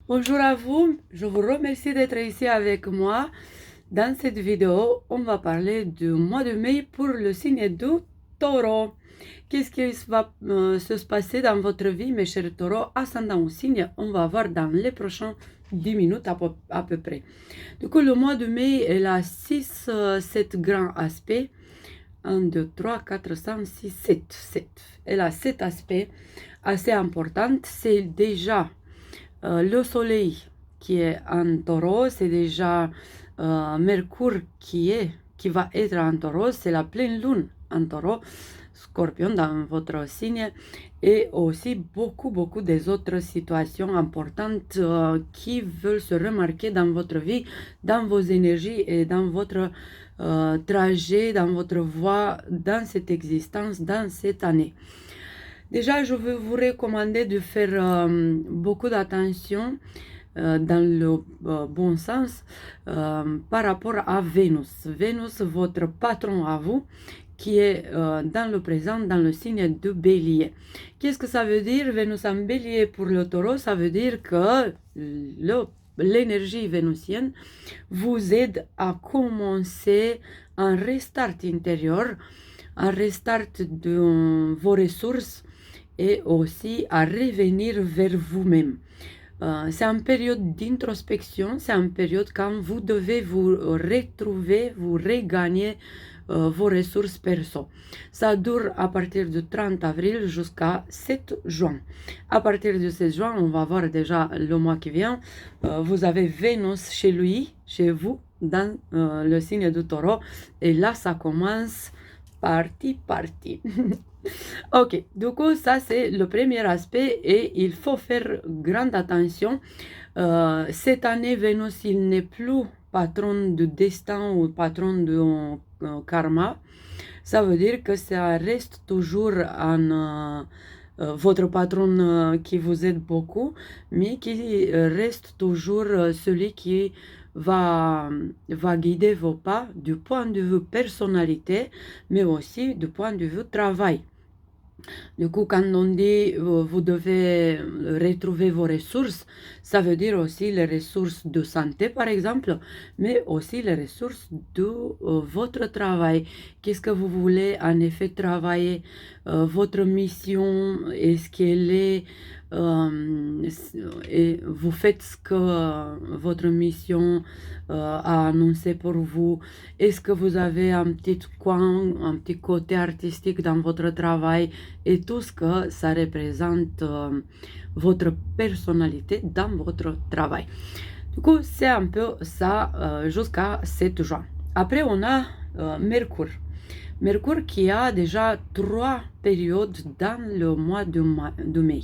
Bonjour à vous, je vous remercie d'être ici avec moi. Dans cette vidéo, on va parler du mois de mai pour le signe du taureau. Qu'est-ce qui va se passer dans votre vie, mes chers taureaux, ascendant au signe? On va voir dans les prochaines 10 minutes à peu près. Du coup, le mois de mai, elle a 7 grands aspects. 1, 2, 3, 4, 5, 6, 7. 7. Elle a 7 aspects assez importants. C'est déjà le soleil qui est en taureau, c'est déjà Mercure qui va être en taureau, c'est la pleine lune en taureau, scorpion dans votre signe, et aussi beaucoup des autres situations importantes qui veulent se remarquer dans votre vie, dans vos énergies et dans votre trajet, dans votre voie, dans cette existence, dans cette année. Déjà, je veux vous recommander de faire beaucoup d'attention dans le bon sens par rapport à Vénus. Vénus, votre patron à vous, qui est dans le présent, dans le signe de Bélier. Qu'est-ce que ça veut dire, Vénus en Bélier pour le taureau? Ça veut dire que l'énergie vénusienne vous aide à commencer un restart intérieur, un restart de vos ressources et aussi à revenir vers vous-même. C'est une période d'introspection, c'est une période quand vous devez vous retrouver, vous regagner vos ressources perso. Ça dure à partir du 30 avril jusqu'à 7 juin. À partir du 7 juin, on va voir déjà le mois qui vient, vous avez Vénus chez lui, chez vous, dans le signe du taureau. Et là, ça commence parti. Ok, du coup, ça c'est le premier aspect et il faut faire grande attention. Cette année, Vénus, il n'est plus patron de destin ou patron de karma. Ça veut dire que ça reste toujours votre patron qui vous aide beaucoup, mais qui reste toujours celui qui va guider vos pas du point de vue personnalité, mais aussi du point de vue travail. Du coup, quand on dit vous devez retrouver vos ressources, ça veut dire aussi les ressources de santé, par exemple, mais aussi les ressources de votre travail. Qu'est-ce que vous voulez en effet travailler? Votre mission, est-ce qu'elle est... et vous faites ce que votre mission a annoncé pour vous. Est-ce que vous avez un petit coin, un petit côté artistique dans votre travail et tout ce que ça représente votre personnalité dans votre travail. Du coup, c'est un peu ça jusqu'à 7 juin. Après, on a Mercure. Mercure qui a déjà 3 périodes dans le mois de mai.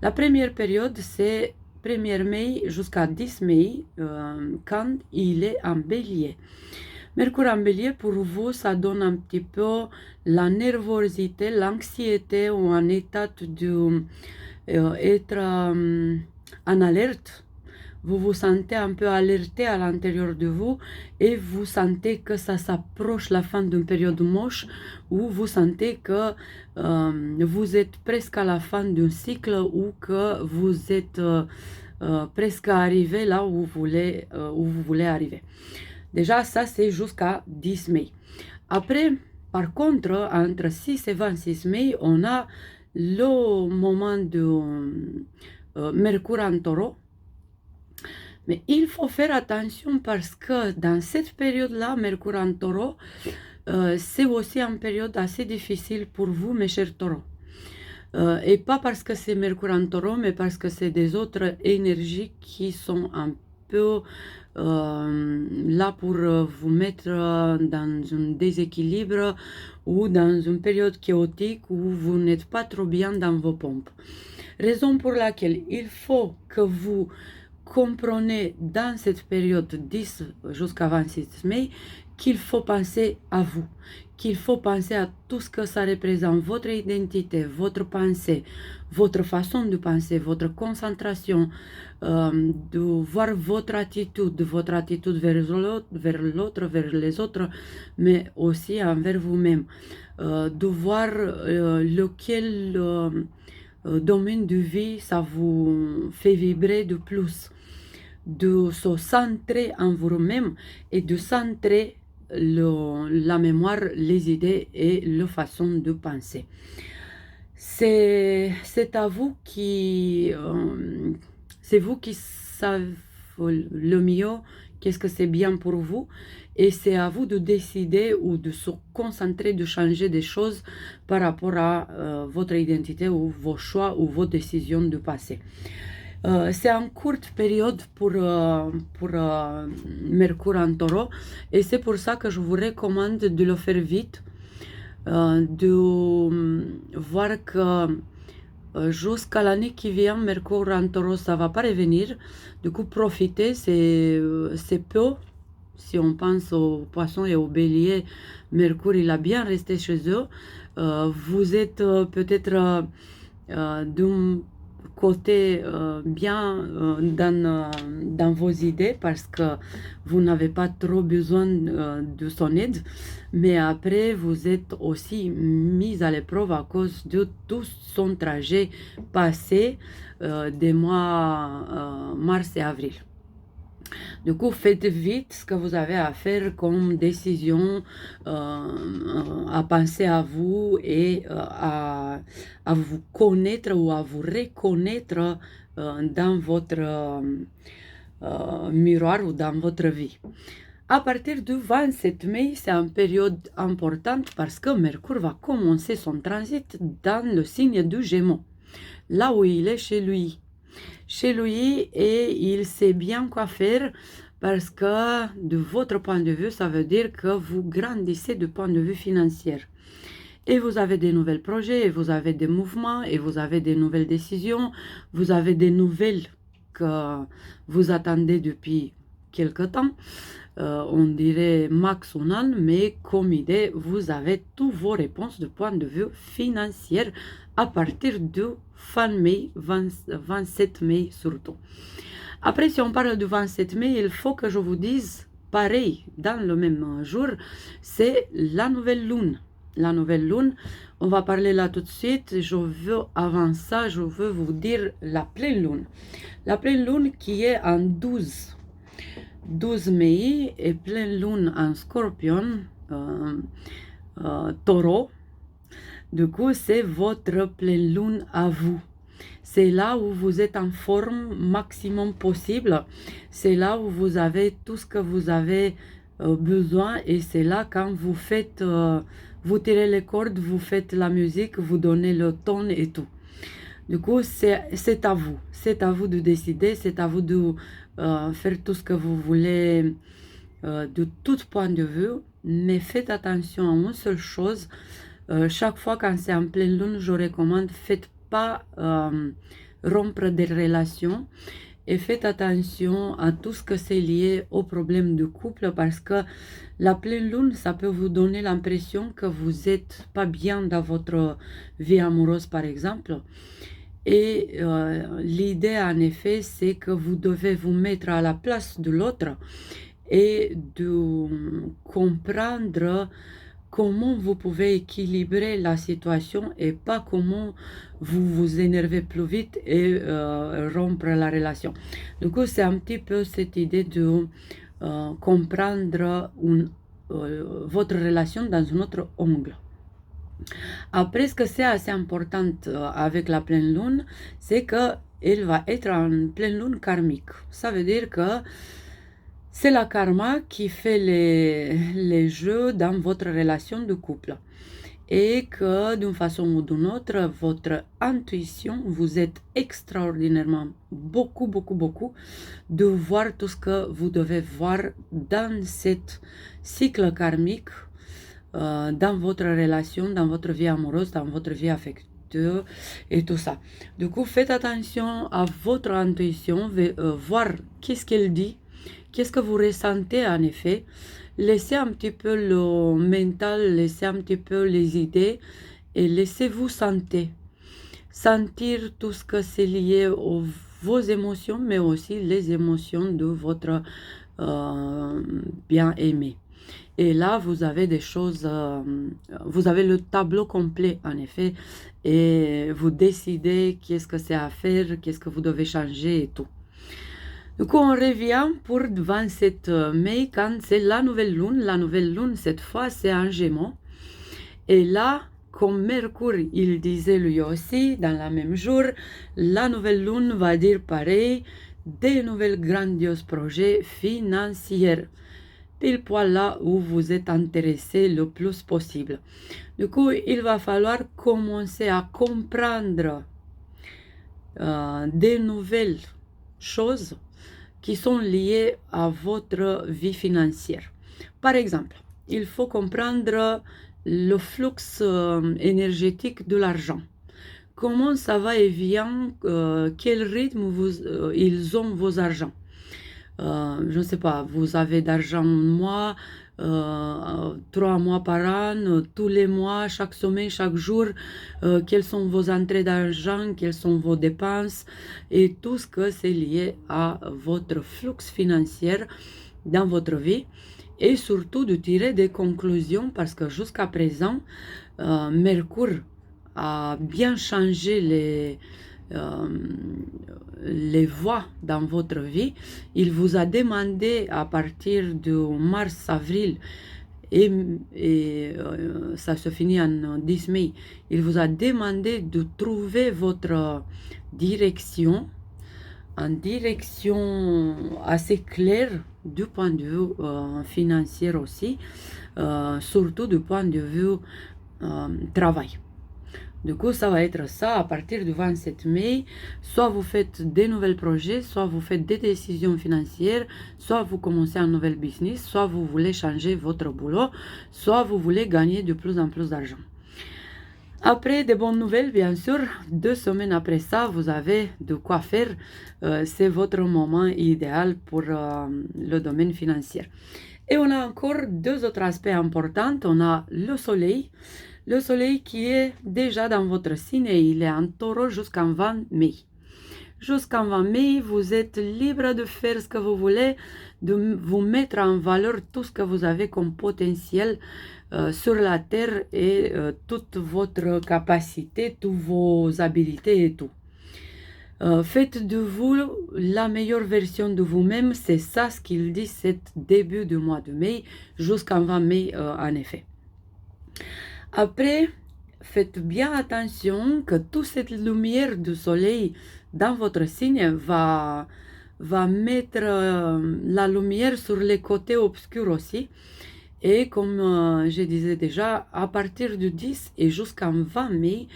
La première période, c'est 1er mai jusqu'à 10 mai, quand il est en bélier. Mercure en bélier, pour vous, ça donne un petit peu la nervosité, l'anxiété ou un état de être en alerte. Vous vous sentez un peu alerté à l'intérieur de vous et vous sentez que ça s'approche la fin d'une période moche ou vous sentez que vous êtes presque à la fin d'un cycle ou que vous êtes presque arrivé là où vous voulez arriver. Déjà, ça, c'est jusqu'à 10 mai. Après, par contre, entre 6 et 26 mai, on a le moment de Mercure en taureau. Mais il faut faire attention parce que dans cette période-là, Mercure en taureau, c'est aussi une période assez difficile pour vous, mes chers taureaux. Et pas parce que c'est Mercure en taureau, mais parce que c'est des autres énergies qui sont un peu là pour vous mettre dans un déséquilibre ou dans une période chaotique où vous n'êtes pas trop bien dans vos pompes. Raison pour laquelle il faut que vous compreniez dans cette période 10 jusqu'à 26 mai qu'il faut penser à vous, qu'il faut penser à tout ce que ça représente, votre identité, votre pensée, votre façon de penser, votre concentration, de voir votre attitude vers l'autre, vers les autres, mais aussi envers vous-même, de voir lequel domaine de vie, ça vous fait vibrer de plus, de se centrer en vous-même et de centrer la mémoire, les idées et la façon de penser. C'est à vous c'est vous qui savez le mieux qu'est-ce que c'est bien pour vous, et c'est à vous de décider ou de se concentrer, de changer des choses par rapport à votre identité ou vos choix ou vos décisions de passé. C'est en courte période pour Mercure en Taureau, et c'est pour ça que je vous recommande de le faire vite, de voir que jusqu'à l'année qui vient, Mercure en Taureau, ça va pas revenir. Du coup, profitez, c'est peu. Si on pense aux poissons et aux béliers, Mercure, il a bien resté chez eux. Vous êtes peut-être d'un côté bien dans vos idées, parce que vous n'avez pas trop besoin de son aide, mais après vous êtes aussi mis à l'épreuve à cause de tout son trajet passé des mois mars et avril. Du coup, faites vite ce que vous avez à faire comme décision, à penser à vous et à vous connaître ou à vous reconnaître dans votre miroir ou dans votre vie. À partir du 27 mai, c'est une période importante parce que Mercure va commencer son transit dans le signe du Gémeaux, là où il est chez lui. Et il sait bien quoi faire, parce que de votre point de vue, ça veut dire que vous grandissez du point de vue financier. Et vous avez des nouveaux projets, et vous avez des mouvements, et vous avez des nouvelles décisions, vous avez des nouvelles que vous attendez depuis quelque temps. On dirait max un an, mais comme idée, vous avez toutes vos réponses du point de vue financier à partir du fin mai, 27 mai surtout. Après, si on parle du 27 mai, il faut que je vous dise, pareil, dans le même jour, c'est la nouvelle lune. La nouvelle lune, on va parler là tout de suite. Avant ça, je veux vous dire la pleine lune. La pleine lune qui est en 12 mai, et pleine lune en Scorpion, Taureau. Du coup, c'est votre pleine lune à vous. C'est là où vous êtes en forme maximum possible. C'est là où vous avez tout ce que vous avez besoin, et c'est là quand vous faites, vous tirez les cordes, vous faites la musique, vous donnez le ton et tout. Du coup, c'est à vous. C'est à vous de décider, c'est à vous de faire tout ce que vous voulez de tout point de vue. Mais faites attention à une seule chose. Chaque fois quand c'est en pleine lune, je recommande, faites pas rompre des relations, et faites attention à tout ce que c'est lié au problème de couple, parce que la pleine lune, ça peut vous donner l'impression que vous n'êtes pas bien dans votre vie amoureuse, par exemple. Et l'idée, en effet, c'est que vous devez vous mettre à la place de l'autre et de comprendre comment vous pouvez équilibrer la situation, et pas comment vous vous énervez plus vite et rompre la relation. Du coup, c'est un petit peu cette idée de comprendre votre relation dans un autre angle. Après, ce que c'est assez important avec la pleine lune, c'est qu'elle va être en pleine lune karmique. Ça veut dire que c'est la karma qui fait les jeux dans votre relation de couple. Et que d'une façon ou d'une autre, votre intuition, vous êtes extraordinairement beaucoup de voir tout ce que vous devez voir dans cet cycle karmique, dans votre relation, dans votre vie amoureuse, dans votre vie affective et tout ça. Du coup, faites attention à votre intuition, voir qu'est-ce qu'elle dit, qu'est-ce que vous ressentez en effet. Laissez un petit peu le mental, laissez un petit peu les idées, et laissez-vous sentir tout ce que c'est lié aux vos émotions, mais aussi les émotions de votre bien-aimé. Et là, vous avez des choses, vous avez le tableau complet, en effet, et vous décidez qu'est-ce que c'est à faire, qu'est-ce que vous devez changer et tout. Du coup, on revient pour 27 mai, quand c'est la nouvelle lune. La nouvelle lune, cette fois, c'est en Gémeaux. Et là, comme Mercure, il disait lui aussi, dans le même jour, la nouvelle lune va dire pareil, des nouvelles grandioses projets financiers, pile poil là où vous êtes intéressé le plus possible. Du coup, il va falloir commencer à comprendre des nouvelles choses qui sont liées à votre vie financière. Par exemple, il faut comprendre le flux énergétique de l'argent. Comment ça va et vient, quel rythme ils ont vos argents. Je ne sais pas, vous avez d'argent un mois, 3 mois par an, tous les mois, chaque semaine, chaque jour, quelles sont vos entrées d'argent, quelles sont vos dépenses et tout ce que c'est lié à votre flux financier dans votre vie et surtout de tirer des conclusions parce que jusqu'à présent, Mercure a bien changé les voies dans votre vie. Il vous a demandé à partir de mars-avril et ça se finit en 10 mai, il vous a demandé de trouver votre direction, en direction assez claire du point de vue financier aussi, surtout du point de vue travail. Du coup, ça va être ça à partir du 27 mai. Soit vous faites des nouveaux projets, soit vous faites des décisions financières, soit vous commencez un nouvel business, soit vous voulez changer votre boulot, soit vous voulez gagner de plus en plus d'argent. Après, des bonnes nouvelles, bien sûr. 2 semaines après ça, vous avez de quoi faire. C'est votre moment idéal pour le domaine financier. Et on a encore 2 autres aspects importants. On a le soleil. Le soleil qui est déjà dans votre signe et il est en taureau jusqu'en 20 mai. Jusqu'en 20 mai, vous êtes libre de faire ce que vous voulez, de vous mettre en valeur tout ce que vous avez comme potentiel sur la terre et toute votre capacité, toutes vos habiletés et tout. Faites de vous la meilleure version de vous-même, c'est ça ce qu'il dit, c'est début du mois de mai jusqu'en 20 mai en effet. Après, faites bien attention que toute cette lumière du soleil dans votre signe va mettre la lumière sur les côtés obscurs aussi. Et comme je disais déjà, à partir du 10 et jusqu'en 20 mai,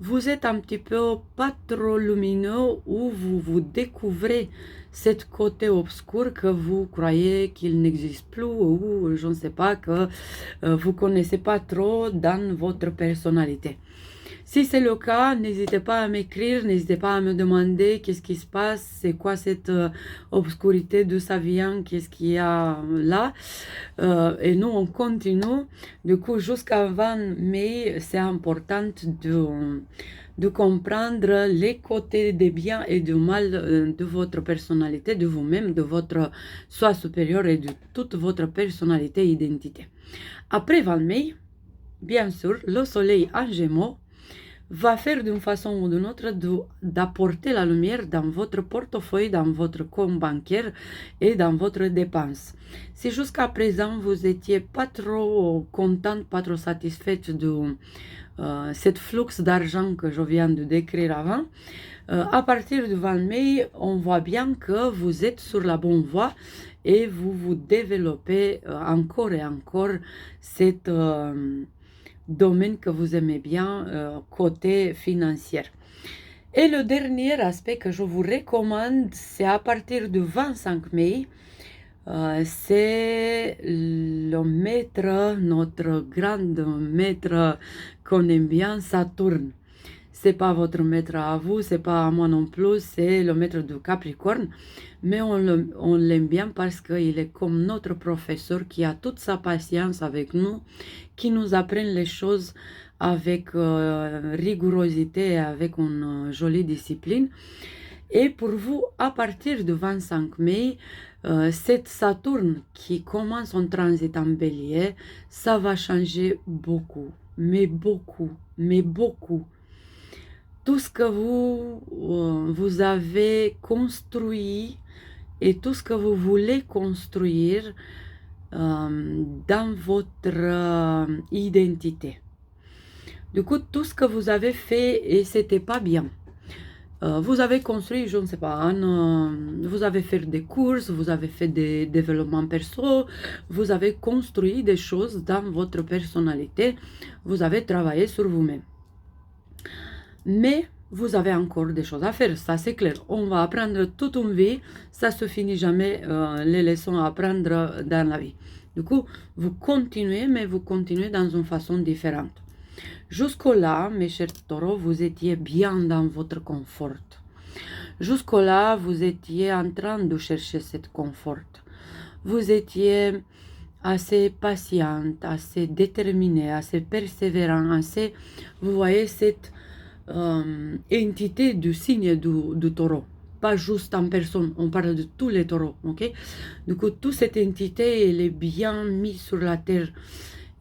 vous êtes un petit peu pas trop lumineux ou vous découvrez cet côté obscur que vous croyez qu'il n'existe plus ou je ne sais pas, que vous connaissez pas trop dans votre personnalité. Si c'est le cas, n'hésitez pas à m'écrire, n'hésitez pas à me demander qu'est-ce qui se passe, c'est quoi cette obscurité, d'où ça vient, qu'est-ce qu'il y a là. Et nous, on continue. Du coup, jusqu'à 20 mai, c'est important de comprendre les côtés des biens et du mal de votre personnalité, de vous-même, de votre soi supérieur et de toute votre personnalité et identité. Après 20 mai, bien sûr, le soleil en Gémeaux va faire d'une façon ou d'une autre d'apporter la lumière dans votre portefeuille, dans votre compte bancaire et dans votre dépense. Si jusqu'à présent vous n'étiez pas trop contente, pas trop satisfaite de cette flux d'argent que je viens de décrire avant, à partir du 20 mai, on voit bien que vous êtes sur la bonne voie et vous développez encore et encore cette domaine que vous aimez bien, côté financier. Et le dernier aspect que je vous recommande, c'est à partir du 25 mai, c'est le maître, notre grand maître qu'on aime bien, Saturne. C'est pas votre maître à vous, c'est pas à moi non plus, c'est le maître du Capricorne. Mais on l'aime bien parce qu'il est comme notre professeur qui a toute sa patience avec nous, qui nous apprend les choses avec rigourosité et avec une jolie discipline. Et pour vous, à partir du 25 mai, cette Saturne qui commence en transit en bélier, ça va changer beaucoup, mais beaucoup, mais beaucoup. Tout ce que vous avez construit et tout ce que vous voulez construire dans votre identité. Du coup, tout ce que vous avez fait et c'était pas bien. Vous avez construit, je ne sais pas, vous avez fait des courses, vous avez fait des développements perso, vous avez construit des choses dans votre personnalité, vous avez travaillé sur vous-même. Mais vous avez encore des choses à faire, ça c'est clair. On va apprendre toute une vie, ça se finit jamais les leçons à apprendre dans la vie. Du coup, vous continuez, mais vous continuez dans une façon différente. Jusqu'au-là, mes chers taureaux, vous étiez bien dans votre confort. Jusqu'au-là, vous étiez en train de chercher cette confort. Vous étiez assez patiente, assez déterminée, assez persévérant, assez... Vous voyez cette entité du signe du taureau. Pas juste en personne, on parle de tous les taureaux, ok? Du coup, toute cette entité, elle est bien mise sur la terre.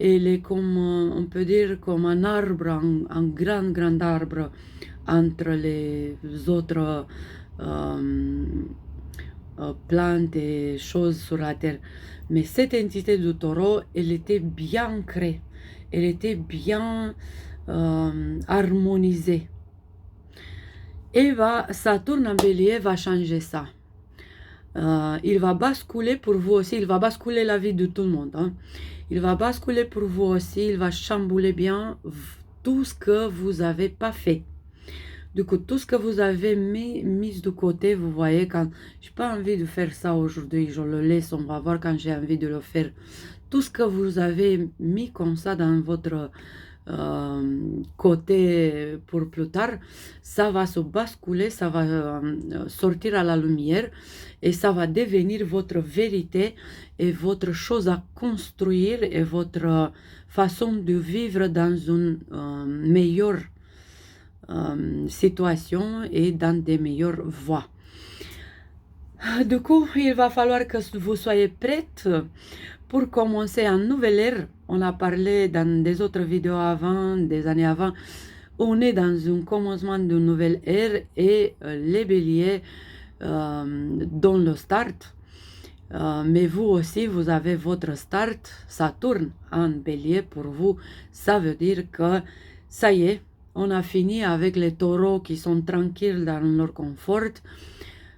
Elle est comme, on peut dire, comme un arbre, un grand arbre entre les autres plantes et choses sur la terre. Mais cette entité du taureau, elle était bien ancrée, elle était bien harmonisée. Et Saturne en bélier va changer ça. Il va basculer pour vous aussi, il va basculer la vie de tout le monde. Hein. Il va basculer pour vous aussi, il va chambouler bien tout ce que vous n'avez pas fait. Du coup, tout ce que vous avez mis de côté, vous voyez, quand je n'ai pas envie de faire ça aujourd'hui, je le laisse, on va voir quand j'ai envie de le faire. Tout ce que vous avez mis comme ça dans votre côté pour plus tard, ça va se basculer, ça va sortir à la lumière et ça va devenir votre vérité et votre chose à construire et votre façon de vivre dans une meilleure situation et dans des meilleures voies. Du coup, il va falloir que vous soyez prête pour commencer une nouvelle ère. On a parlé dans des autres vidéos avant, des années avant. On est dans un commencement d'une nouvelle ère et les béliers donnent le start. Mais vous aussi, vous avez votre start. Saturne en bélier pour vous. Ça veut dire que ça y est, on a fini avec les taureaux qui sont tranquilles dans leur confort.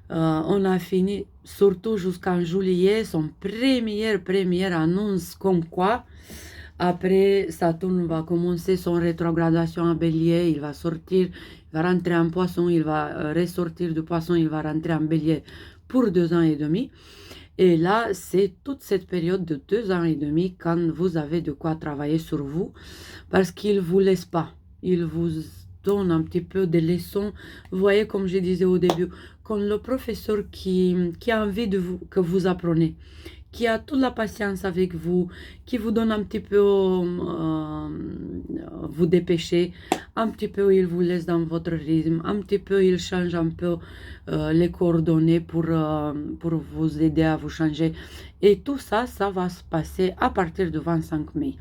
On a fini, surtout jusqu'en juillet, son première annonce comme quoi, après Saturne va commencer son rétrogradation en bélier, il va sortir, il va rentrer en poisson, il va ressortir du poisson, il va rentrer en bélier pour 2 ans et demi. Et là, c'est toute cette période de 2 ans et demi quand vous avez de quoi travailler sur vous, parce qu'il ne vous laisse pas, il vous donne un petit peu des leçons. Vous voyez, comme je disais au début, quand le professeur qui a envie de vous, que vous apprenez, qui a toute la patience avec vous, qui vous donne un petit peu vous dépêcher, un petit peu il vous laisse dans votre rythme, un petit peu il change un peu les coordonnées pour vous aider à vous changer. Et tout ça, ça va se passer à partir du 25 mai.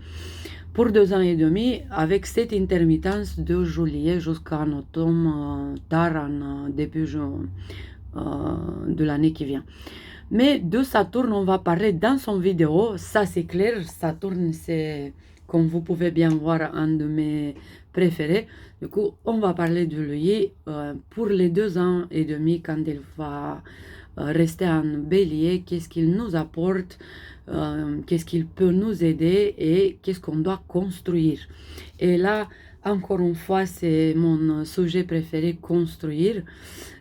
Pour 2 ans et demi, avec cette intermittence de juillet jusqu'en automne, tard en début de l'année qui vient. Mais de Saturne, on va parler dans son vidéo, ça c'est clair, Saturne c'est, comme vous pouvez bien voir, un de mes préférés. Du coup, on va parler de lui pour les 2 ans et demi quand il va rester en bélier, qu'est-ce qu'il nous apporte, qu'est-ce qu'il peut nous aider et qu'est-ce qu'on doit construire. Et là, encore une fois, c'est mon sujet préféré, construire.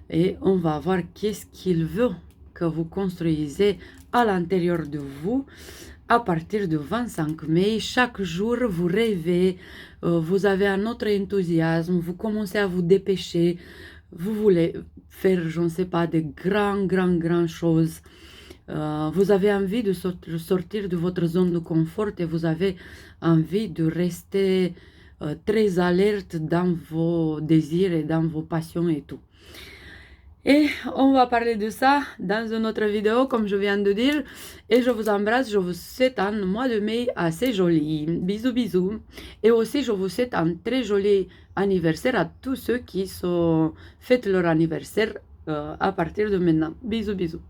Et on va voir qu'est-ce qu'il veut que vous construisez à l'intérieur de vous à partir du 25 mai. Chaque jour, vous rêvez, vous avez un autre enthousiasme, vous commencez à vous dépêcher, vous voulez faire, je ne sais pas, des grandes choses. Vous avez envie de sortir de votre zone de confort et vous avez envie de rester très alerte dans vos désirs et dans vos passions et tout. Et on va parler de ça dans une autre vidéo, comme je viens de dire. Et je vous embrasse, je vous souhaite un mois de mai assez joli. Bisous, bisous. Et aussi, je vous souhaite un très joli anniversaire à tous ceux qui fêtent leur anniversaire à partir de maintenant. Bisous, bisous.